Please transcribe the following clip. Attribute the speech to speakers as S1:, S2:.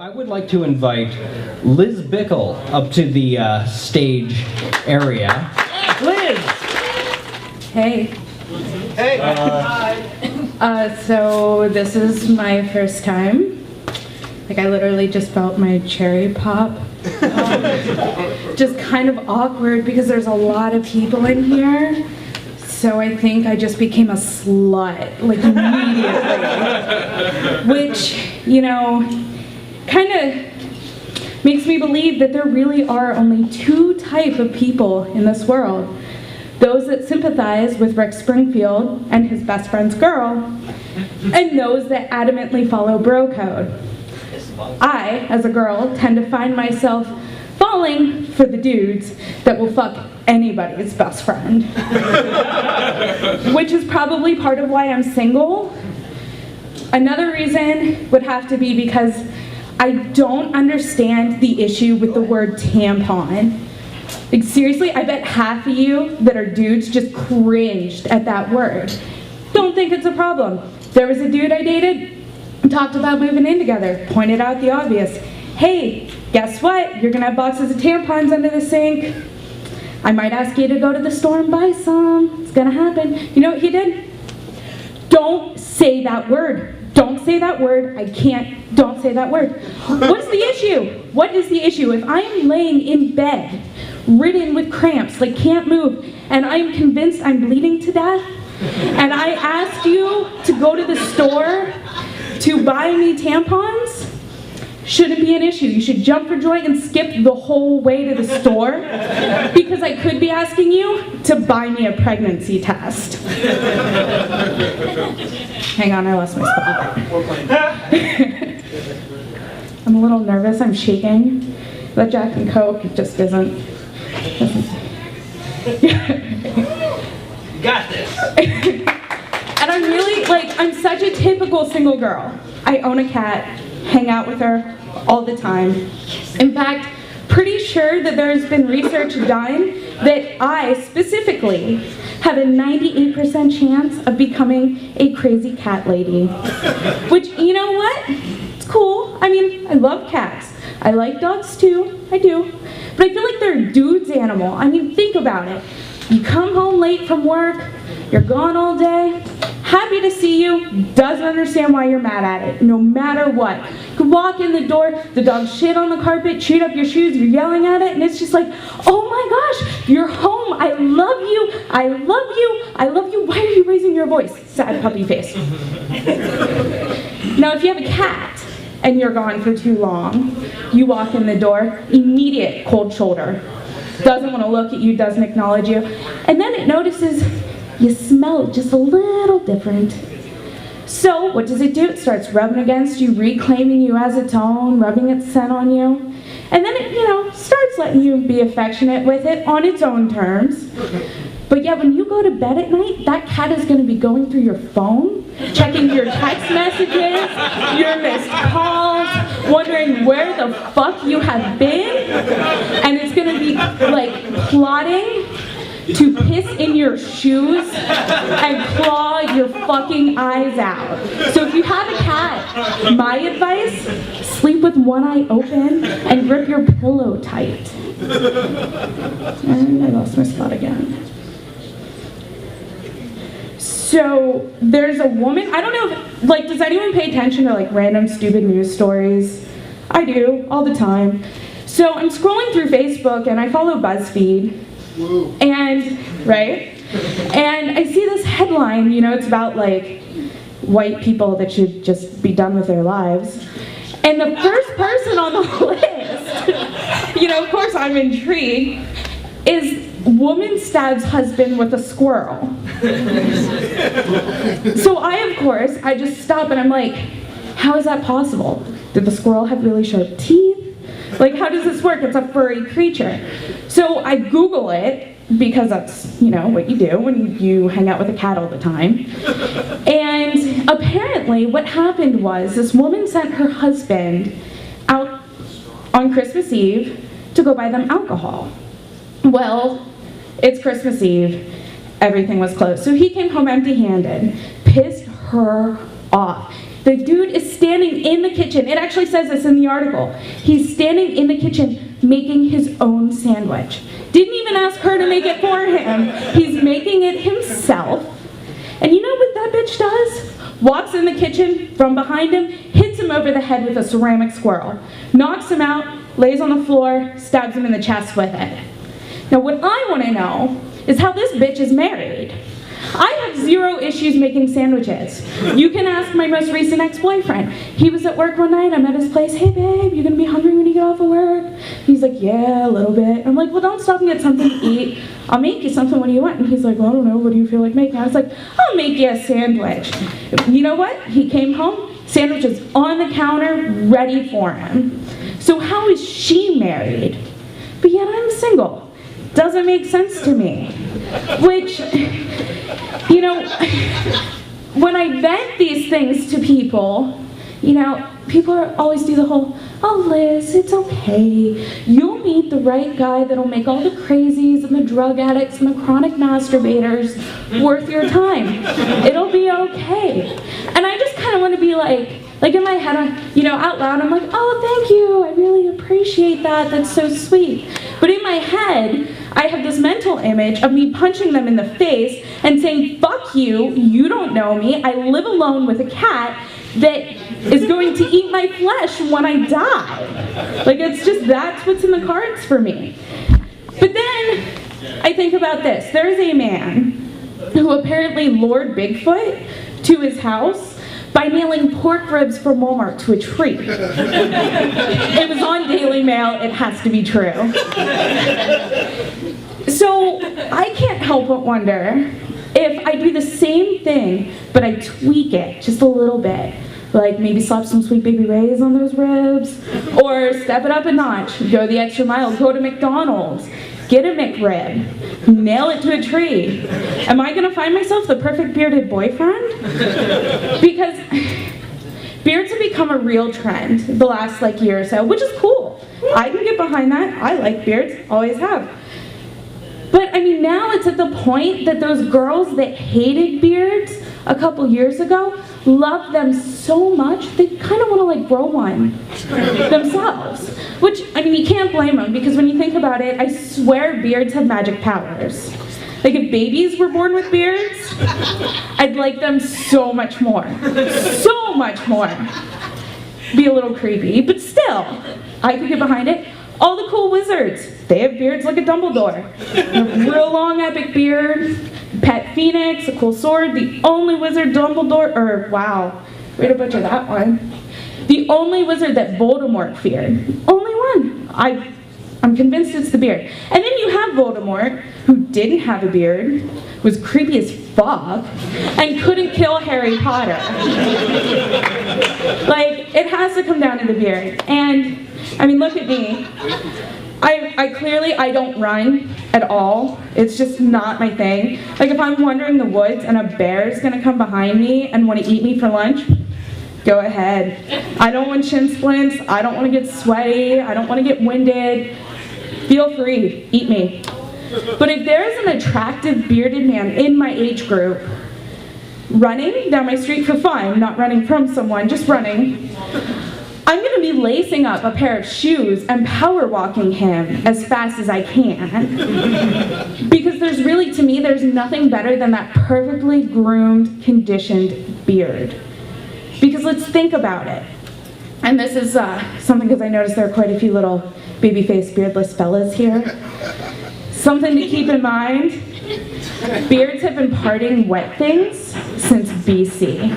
S1: I would like to invite Liz Bickel up to the stage area. Liz!
S2: Hey.
S3: Hey!
S2: So this is my first time. Like, I literally just felt my cherry pop. Just kind of awkward because there's a lot of people in here. So I think I just became a slut, like, immediately. Which, you know, kind of makes me believe that there really are only two types of people in this world. Those that sympathize with Rick Springfield and his best friend's girl, and those that adamantly follow bro code. I, as a girl, tend to find myself falling for the dudes that will fuck anybody's best friend. Which is probably part of why I'm single. Another reason would have to be because I don't understand the issue with the word tampon. Like, seriously, I bet half of you that are dudes just cringed at that word. Don't think it's a problem. There was a dude I dated, talked about moving in together, pointed out the obvious. Hey, guess what? You're gonna have boxes of tampons under the sink. I might ask you to go to the store and buy some. It's gonna happen. You know what he did? Don't say that word. Don't say that word. I can't. Don't say that word. What's the issue? What is the issue? If I am laying in bed, ridden with cramps, like can't move, and I'm convinced I'm bleeding to death, and I ask you to go to the store to buy me tampons, shouldn't be an issue. You should jump for joy and skip the whole way to the store, because I could be asking you to buy me a pregnancy test. Hang on, I lost my spot. I'm a little nervous, I'm shaking. That Jack and Coke just isn't.
S3: Got this.
S2: And I'm really, like, I'm such a typical single girl. I own a cat, hang out with her all the time. In fact, pretty sure that there's been research done that I specifically have a 98% chance of becoming a crazy cat lady. Which, you know what? It's cool. I mean, I love cats. I like dogs too, I do. But I feel like they're a dude's animal. I mean, think about it. You come home late from work, you're gone all day, happy to see you, doesn't understand why you're mad at it, no matter what. You could walk in the door, the dog shit on the carpet, chewed up your shoes, you're yelling at it, and it's just like, oh my gosh, you're home, I love you, I love you, I love you, why are you raising your voice? Sad puppy face. Now, if you have a cat, and you're gone for too long, you walk in the door, immediate cold shoulder. Doesn't want to look at you, doesn't acknowledge you. And then it notices you smell just a little different. So what does it do? It starts rubbing against you, reclaiming you as its own, rubbing its scent on you. And then it, you know, starts letting you be affectionate with it on its own terms. But yeah, when you go to bed at night, that cat is going to be going through your phone, checking your text messages, your missed calls, wondering where the fuck you have been, and it's going to be like plotting to piss in your shoes and claw your fucking eyes out. So if you have a cat, my advice, sleep with one eye open and grip your pillow tight. And I lost my spot again. So there's a woman, I don't know if, like, does anyone pay attention to like random stupid news stories? I do, all the time. So I'm scrolling through Facebook and I follow BuzzFeed.
S3: Whoa.
S2: And, right? And I see this headline, you know, it's about like white people that should just be done with their lives. And the first person on the list, you know, of course I'm intrigued, is woman stabs husband with a squirrel. So I just stop and I'm like, how is that possible? Did the squirrel have really sharp teeth? Like, how does this work? It's a furry creature. So I Google it, because that's, you know, what you do when you hang out with a cat all the time. And apparently what happened was this woman sent her husband out on Christmas Eve to go buy them alcohol. Well, it's Christmas Eve, everything was closed. So he came home empty-handed, pissed her off. The dude is standing in the kitchen. It actually says this in the article. He's standing in the kitchen making his own sandwich. Didn't even ask her to make it for him. He's making it himself. And you know what that bitch does? Walks in the kitchen from behind him, hits him over the head with a ceramic squirrel, knocks him out, lays on the floor, stabs him in the chest with it. Now what I want to know is how this bitch is married. I have zero issues making sandwiches. You can ask my most recent ex-boyfriend. He was at work one night, I'm at his place, hey babe, you gonna be hungry when you get off of work? He's like, yeah, a little bit. I'm like, well, don't stop and get something to eat. I'll make you something, what do you want? And he's like, well, I don't know, what do you feel like making? I was like, I'll make you a sandwich. You know what? He came home, sandwich is on the counter, ready for him. So how is she married? But yet I'm single. Doesn't make sense to me. Which, you know, when I vent these things to people, you know, people always do the whole, oh Liz, it's okay. You'll meet the right guy that'll make all the crazies and the drug addicts and the chronic masturbators worth your time. It'll be okay. And I just kind of want to be like in my head, you know, out loud, I'm like, oh, thank you. I really appreciate that. That's so sweet. But in my head, I have this mental image of me punching them in the face and saying, fuck you, you don't know me, I live alone with a cat that is going to eat my flesh when I die. Like, it's just, that's what's in the cards for me. But then, I think about this. There's a man who apparently lured Bigfoot to his house by nailing pork ribs from Walmart to a tree. It was on Daily Mail, it has to be true. So I can't help but wonder if I do the same thing, but I tweak it just a little bit. Like maybe slap some Sweet Baby Ray's on those ribs, or step it up a notch, go the extra mile, go to McDonald's, get a McRib, nail it to a tree. Am I gonna find myself the perfect bearded boyfriend? Because beards have become a real trend the last year or so, which is cool. I can get behind that. I like beards, always have. But I mean, now it's at the point that those girls that hated beards a couple years ago love them so much they kind of want to grow one themselves. Which, I mean, you can't blame them, because when you think about it, I swear beards have magic powers. Like if babies were born with beards, I'd like them so much more. So much more. Be a little creepy, but still, I could get behind it. All the cool wizards, they have beards like a Dumbledore. A real long epic beard, pet phoenix, a cool sword, the only wizard Dumbledore, or wow, way to butcher that one. The only wizard that Voldemort feared. Only one. I'm convinced it's the beard. And then you have Voldemort, who didn't have a beard, was creepy as fuck, and couldn't kill Harry Potter. It has to come down to the beard. And, I mean, look at me. I clearly don't run at all. It's just not my thing. If I'm wandering the woods and a bear's gonna come behind me and want to eat me for lunch, go ahead. I don't want shin splints. I don't want to get sweaty. I don't want to get winded. Feel free, eat me. But if there's an attractive bearded man in my age group running down my street for fun, not running from someone, just running, I'm going to be lacing up a pair of shoes and power walking him as fast as I can. Because to me, there's nothing better than that perfectly groomed, conditioned beard. Because let's think about it. And this is something, because I noticed there are quite a few little baby-faced beardless fellas here. Something to keep in mind, beards have been parting wet things since BC.